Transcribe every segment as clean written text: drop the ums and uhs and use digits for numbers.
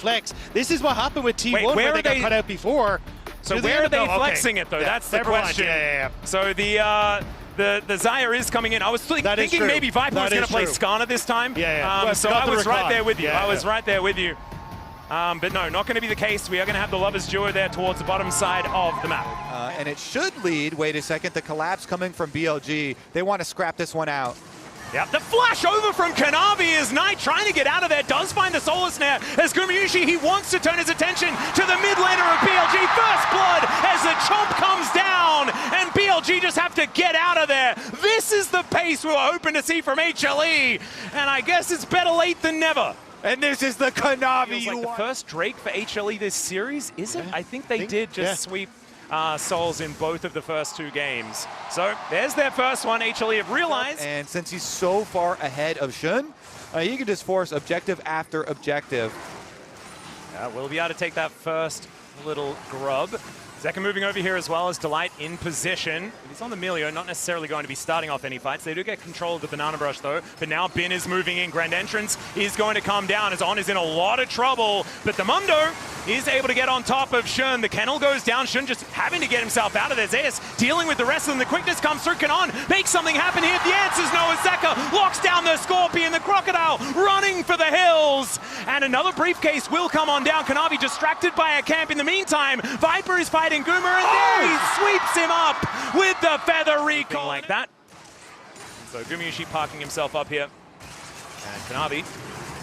flex. This is what happened with T1 Wait, where they got cut out before. So where are they flexing it though? Yeah, That's the question. Yeah. So the Zaya is coming in. I was thinking maybe Viper was going to play Skana this time. Yeah. So I was right there with you. I was right there with you. But no, not going to be the case. We are going to have the Lovers duo there towards the bottom side of the map. And it should lead, wait a second, the collapse coming from BLG. They want to scrap this one out. Yep, the flash over from Kanavi is Knight trying to get out of there, does find the Solar Snare as Gumyushi, he wants to turn his attention to the mid laner of BLG. First blood as the chomp comes down, and BLG just have to get out of there. This is the pace we were hoping to see from HLE, and I guess it's better late than never. And this is the Kanavi. Feels like the first Drake for HLE this series, is it? I think they did just sweep Souls in both of the first two games. So there's their first one. HLE have realized. And since he's so far ahead of Shun, he can just force objective after objective. We'll be able to take that first little grub. Zeka moving over here as well as Delight in position. He's on the Melio, not necessarily going to be starting off any fights. They do get control of the Banana Brush though, but now Bin is moving in. Grand Entrance is going to come down as On is in a lot of trouble, but the Mundo is able to get on top of Shun. The Kennel goes down, Shun just having to get himself out of there. Zeus dealing with the rest of them. The quickness comes through, Kanon makes something happen here. The answer's no as Zeka locks down the Scorpion, the Crocodile running for the hills, and another briefcase will come on down. Kanavi distracted by a camp in the meantime. Viper is fighting Goomer, and there he sweeps him up with the feather recall. Like that. So Gumyushi parking himself up here. And Kanavi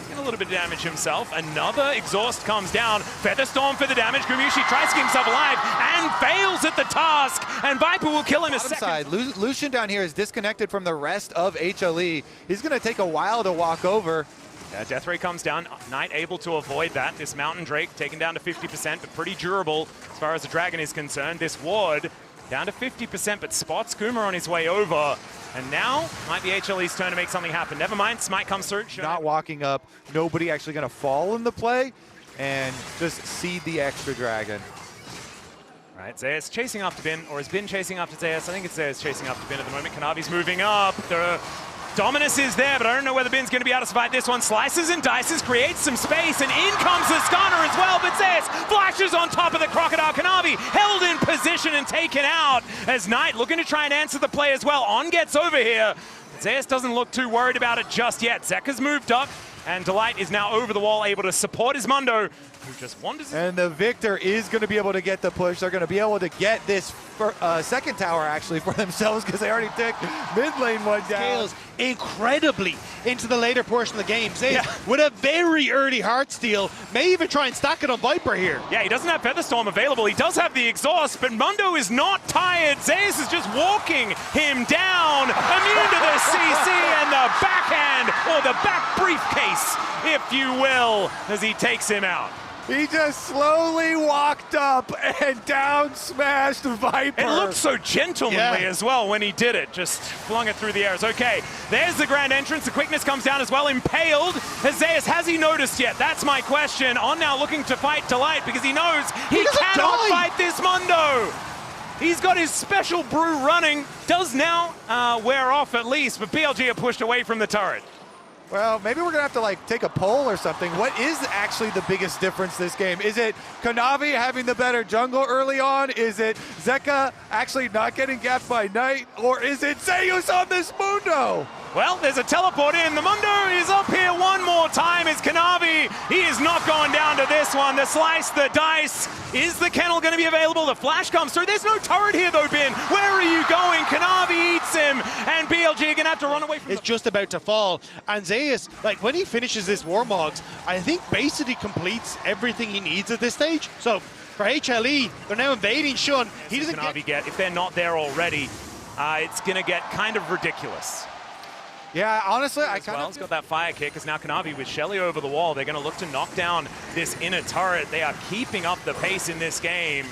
getting a little bit of damage himself. Another exhaust comes down. Feather Storm for the damage. Gumyushi tries to keep himself alive and fails at the task. And Viper will kill him a second. Side. Lucian down here is disconnected from the rest of HLE. He's going to take a while to walk over. Yeah, Death Ray comes down. Knight able to avoid that. This Mountain Drake taken down to 50%, but pretty durable as far as the Dragon is concerned. This Ward down to 50%, but spots Kuma on his way over. And now might be HLE's turn to make something happen. Never mind, Smite comes through. Not walking up. Nobody actually going to fall in the play and just seed the extra Dragon. Right, Zeus chasing after Bin, or has Bin chasing after Zeus? I think it's Zeus chasing after Bin at the moment. Kanavi's moving up. Dominus is there, but I don't know whether Bin's going to be able to survive this one. Slices and dices, creates some space, and in comes the Skana as well, but Zeus flashes on top of the Crocodile. Kanavi held in position and taken out as Knight looking to try and answer the play as well. On gets over here. Zeus doesn't look too worried about it just yet. Zeka's moved up, and Delight is now over the wall, able to support his Mundo, who just wanders. And the Victor is going to be able to get the push. They're going to be able to get this second tower actually for themselves because they already took mid lane one down. Scales incredibly into the later portion of the game. Zeus with a very early heart steal, may even try and stack it on Viper here. Yeah, he doesn't have Featherstorm available. He does have the exhaust, but Mundo is not tired. Zeus is just walking him down, immune to the CC and the backhand, or the back briefcase, if you will, as he takes him out. He just slowly walked up and down smashed Viper. It looked so gentlemanly as well when he did it. Just flung it through the airs. Okay, there's the Grand Entrance. The quickness comes down as well. Impaled. Zeus, has he noticed yet? That's my question. On now looking to fight Delight because he knows he cannot fight this Mundo. He's got his special brew running. Does now wear off at least, but BLG are pushed away from the turret. Well, maybe we're going to have to take a poll or something. What is actually the biggest difference this game? Is it Kanavi having the better jungle early on? Is it Zeka actually not getting gapped by Knight? Or is it Zeus on this Mundo? Well, there's a teleport in. The Mundo is up here one more time. It's Kanavi. He is not going down to this one. The slice, the dice. Is the Kennel going to be available? The flash comes through. There's no turret here though, Bin. Where are you going? Kanavi eats him, and BLG are going to have to run away from It's just about to fall. And Zeus, like when he finishes this Warmogs, I think basically completes everything he needs at this stage. So for HLE, they're now invading Shun. He doesn't get, if they're not there already, it's going to get kind of ridiculous. Yeah, honestly, I kind of... He's got that fire kick as now Kanavi with Shelly over the wall. They're going to look to knock down this inner turret. They are keeping up the pace in this game.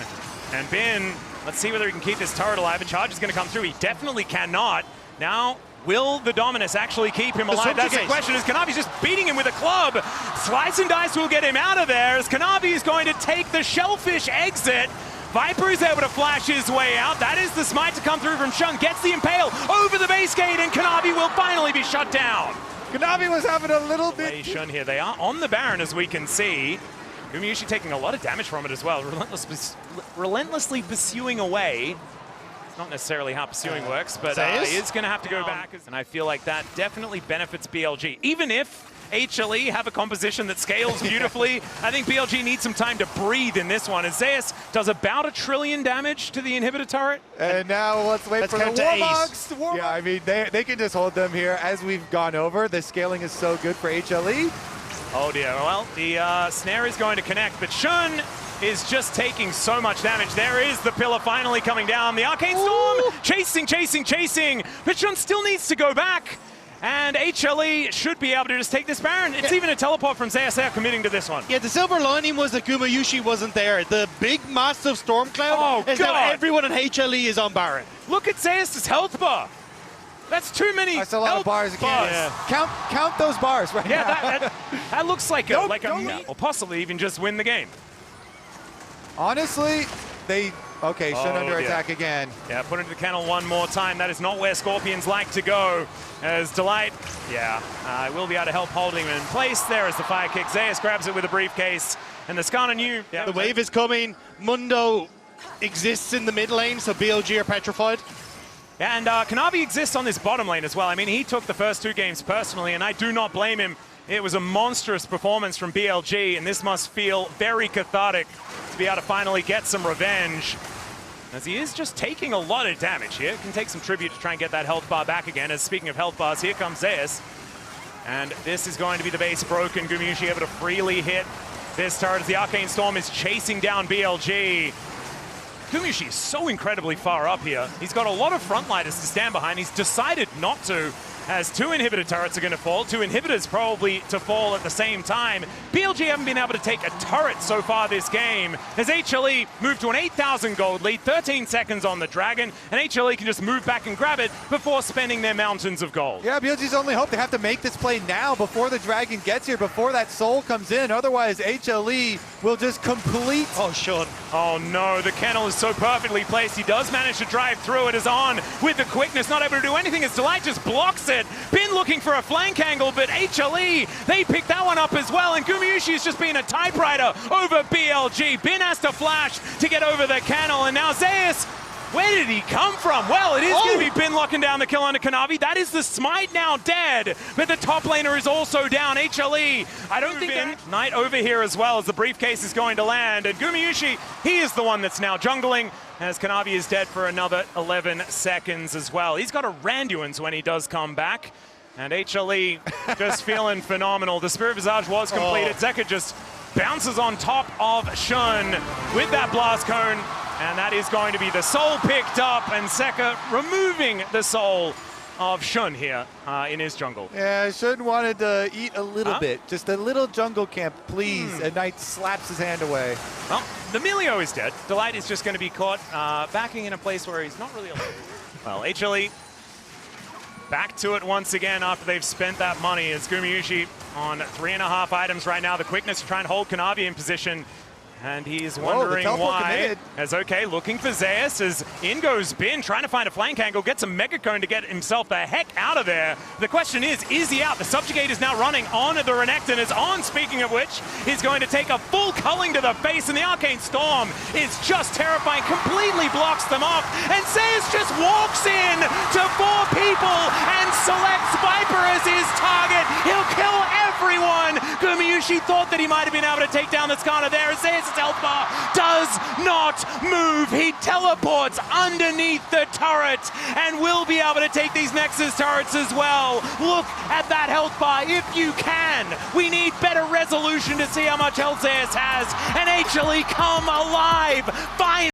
And Bin, let's see whether he can keep this turret alive. A charge is going to come through. He definitely cannot. Now, will the Dominus actually keep him alive? That's the question, as Kanavi's just beating him with a club. Slice and dice will get him out of there as Kanavi is going to take the Shellfish exit. Viper is able to flash his way out. That is the smite to come through from Shun. Gets the impale over the base gate, and Kanavi will finally be shut down. Kanavi was having a little bit... Shun here. They are on the Baron, as we can see. Gumayusi taking a lot of damage from it as well, relentlessly pursuing away. It's not necessarily how pursuing works, but he is going to have to go back. And I feel like that definitely benefits BLG. Even if HLE have a composition that scales beautifully, I think BLG needs some time to breathe in this one. As Zeus does about 1 trillion damage to the inhibitor turret. And now let's wait for the Warmogs. Yeah, I mean, they can just hold them here. As we've gone over, the scaling is so good for HLE. Oh dear, well, the snare is going to connect, but Shun is just taking so much damage. There is the pillar finally coming down. The Arcane Storm chasing, but Shun still needs to go back. And HLE should be able to just take this Baron. It's even a teleport from Zeus there committing to this one. Yeah, the silver lining was that Gumayusi wasn't there. The big, massive storm cloud is that everyone in HLE is on Baron. Look at Zeus' health bar. That's too many. That's a lot of bars again. Yeah. Count those bars right now. That looks like or possibly even just win the game. Honestly, okay, Shun under attack again. Yeah, put into the kennel one more time. That is not where Scorpions like to go. As Delight, will be able to help holding him in place there as the fire kick. Zeus grabs it with a briefcase, and the Skarner knew. Yeah, the wave is coming. Mundo exists in the mid lane, so BLG are petrified. And Kanavi exists on this bottom lane as well. I mean, he took the first 2 games personally, and I do not blame him. It was a monstrous performance from BLG, and this must feel very cathartic to be able to finally get some revenge. As he is just taking a lot of damage here. Can take some tribute to try and get that health bar back again. As speaking of health bars, here comes Zeus. And this is going to be the base broken. Gumayusi able to freely hit this turret as the Arcane Storm is chasing down BLG. Gumayusi is so incredibly far up here. He's got a lot of frontliners to stand behind. He's decided not to, as 2 inhibitor turrets are going to fall. 2 inhibitors probably to fall at the same time. BLG haven't been able to take a turret so far this game, as HLE moved to an 8,000 gold lead, 13 seconds on the Dragon, and HLE can just move back and grab it before spending their mountains of gold. Yeah, BLG's only hope. They have to make this play now before the Dragon gets here, before that soul comes in. Otherwise, HLE will just complete. Oh, Shun. Oh no, the kennel is so perfectly placed. He does manage to drive through it. Is on with the quickness, not able to do anything as Delight just blocks it. Bin looking for a flank angle, but HLE, they picked that one up as well, and Gumayusi is just being a typewriter over BLG. Bin has to flash to get over the kennel, and now Zeus, where did he come from? Well, it is going to be Bin locking down the kill onto Kanavi. That is the smite now dead, but the top laner is also down. HLE, I don't think Knight over here as well, as the briefcase is going to land, and Gumayusi, he is the one that's now jungling, as Kanavi is dead for another 11 seconds as well. He's got a Randuin's when he does come back, and HLE just feeling phenomenal. The Spirit Visage was completed. Zeka just bounces on top of Shun with that blast cone, and that is going to be the soul picked up, and Zeka removing the soul of Shun here in his jungle. Yeah, Shun wanted to eat a little bit. Just a little jungle camp, please. And Knight slaps his hand away. Well, the Milio is dead. Delight is just going to be caught backing in a place where he's not really allowed. Well, HLE back to it once again after they've spent that money. As Gumayusi on 3.5 items right now. The quickness to try and hold Kanavi in position. And he's wondering why. As looking for Zeus, as in goes Bin, trying to find a flank angle, gets a Mega Cone to get himself the heck out of there. The question is he out? The Subjugate is now running on, the Renekton is on, speaking of which, he's going to take a full culling to the face, and the Arcane Storm is just terrifying, completely blocks them off, and Zeus just walks in to 4 people and selects Viper as his target. He'll kill everyone. Gumayusi thought that he might have been able to take down the Skarner there, as Zeus' health bar does not move. He teleports underneath the turret and will be able to take these Nexus turrets as well. Look at that health bar if you can. We need better resolution to see how much health Zeus has, and HLE come alive. Finally.